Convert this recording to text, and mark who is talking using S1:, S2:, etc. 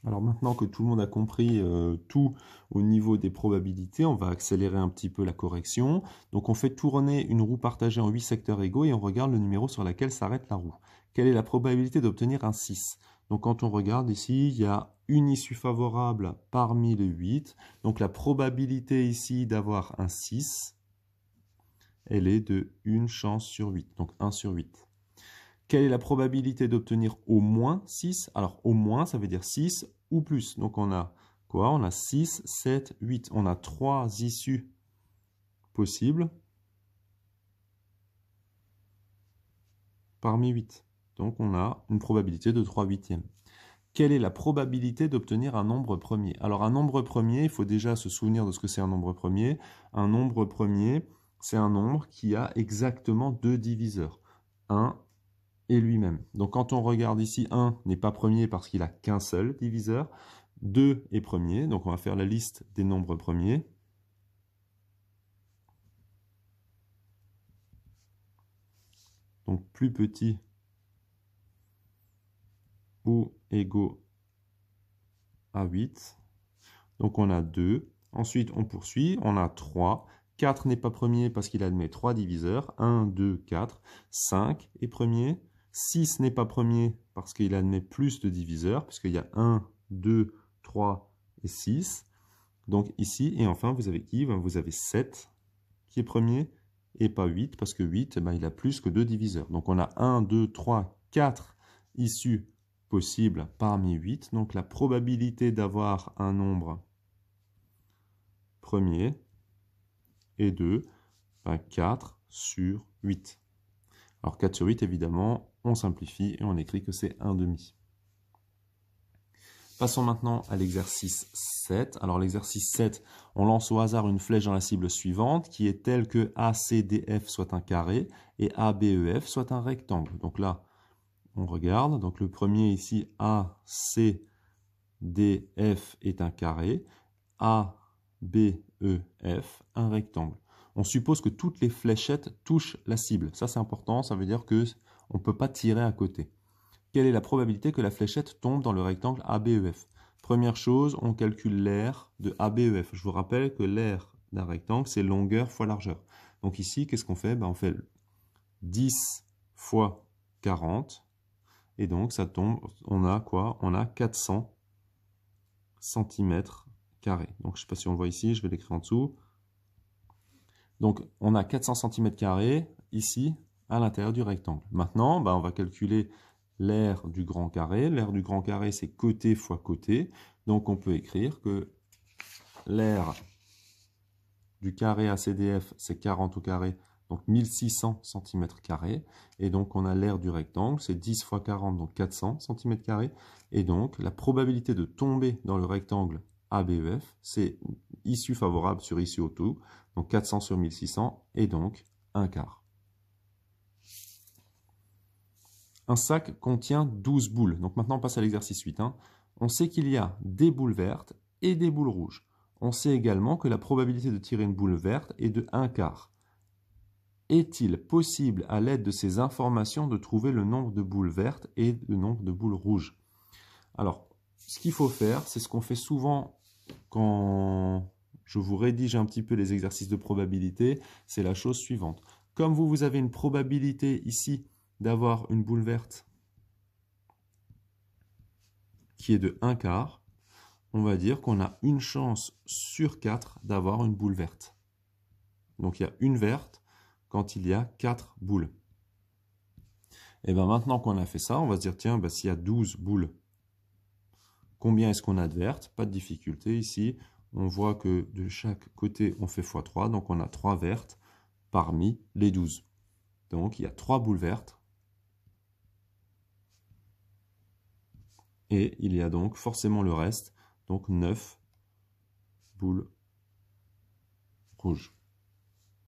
S1: Alors maintenant que tout le monde a compris tout au niveau des probabilités, on va accélérer un petit peu la correction. Donc on fait tourner une roue partagée en 8 secteurs égaux et on regarde le numéro sur lequel s'arrête la roue. Quelle est la probabilité d'obtenir un 6? Donc quand on regarde ici, il y a une issue favorable parmi les 8. Donc la probabilité ici d'avoir un 6, elle est de 1 chance sur 8, donc 1 sur 8. Quelle est la probabilité d'obtenir au moins 6? Alors, au moins, ça veut dire 6 ou plus. Donc, on a quoi? On a 6, 7, 8. On a 3 issues possibles parmi 8. Donc, on a une probabilité de 3 huitièmes. Quelle est la probabilité d'obtenir un nombre premier? Alors, un nombre premier, il faut déjà se souvenir de ce que c'est un nombre premier. Un nombre premier, c'est un nombre qui a exactement 2 diviseurs. 1 et lui-même. Donc quand on regarde ici, 1 n'est pas premier parce qu'il n'a qu'un seul diviseur. 2 est premier, donc on va faire la liste des nombres premiers. Donc plus petit ou égaux à 8. Donc on a 2. Ensuite on poursuit, on a 3. 4 n'est pas premier parce qu'il admet 3 diviseurs. 1, 2, 4. 5 est premier. 6 n'est pas premier parce qu'il admet plus de diviseurs, puisqu'il y a 1, 2, 3 et 6. Donc ici, et enfin, vous avez qui? Vous avez 7 qui est premier et pas 8, parce que 8, il a plus que 2 diviseurs. Donc on a 1, 2, 3, 4 issues possibles parmi 8. Donc la probabilité d'avoir un nombre premier est de 4 sur 8. Alors 4 sur 8, évidemment, on simplifie et on écrit que c'est 1 demi. Passons maintenant à l'exercice 7. Alors l'exercice 7, on lance au hasard une flèche dans la cible suivante qui est telle que ACDF soit un carré et ABEF soit un rectangle. Donc là, on regarde. Donc le premier ici, ACDF est un carré, ABEF un rectangle. On suppose que toutes les fléchettes touchent la cible. Ça c'est important, ça veut dire qu'on ne peut pas tirer à côté. Quelle est la probabilité que la fléchette tombe dans le rectangle ABEF? Première chose, on calcule l'aire de ABEF. Je vous rappelle que l'aire d'un rectangle, c'est longueur fois largeur. Donc ici, qu'est-ce qu'on fait? On fait 10 fois 40. Et donc, ça tombe, on a quoi? On a 400 cm². Donc, je ne sais pas si on le voit ici, je vais l'écrire en dessous. Donc, on a 400 cm² ici, à l'intérieur du rectangle. Maintenant, on va calculer l'aire du grand carré. L'aire du grand carré, c'est côté fois côté. Donc, on peut écrire que l'aire du carré ACDF, c'est 40 au carré, donc 1600 cm². Et donc, on a l'aire du rectangle, c'est 10 fois 40, donc 400 cm². Et donc, la probabilité de tomber dans le rectangle ABEF, c'est issue favorable sur issue au tout. Donc, 400 sur 1600, et donc 1 quart. Un sac contient 12 boules. Donc maintenant, on passe à l'exercice 8. On sait qu'il y a des boules vertes et des boules rouges. On sait également que la probabilité de tirer une boule verte est de 1 quart. Est-il possible, à l'aide de ces informations, de trouver le nombre de boules vertes et le nombre de boules rouges? Alors, ce qu'il faut faire, c'est ce qu'on fait souvent quand je vous rédige un petit peu les exercices de probabilité, c'est la chose suivante. Comme vous avez une probabilité ici d'avoir une boule verte qui est de 1 quart, on va dire qu'on a une chance sur 4 d'avoir une boule verte. Donc il y a une verte quand il y a 4 boules. Et bien maintenant qu'on a fait ça, on va se dire, tiens, s'il y a 12 boules, combien est-ce qu'on a de vertes? Pas de difficulté ici. On voit que de chaque côté, on fait x3, donc on a 3 vertes parmi les 12. Donc il y a 3 boules vertes. Et il y a donc forcément le reste, donc 9 boules rouges.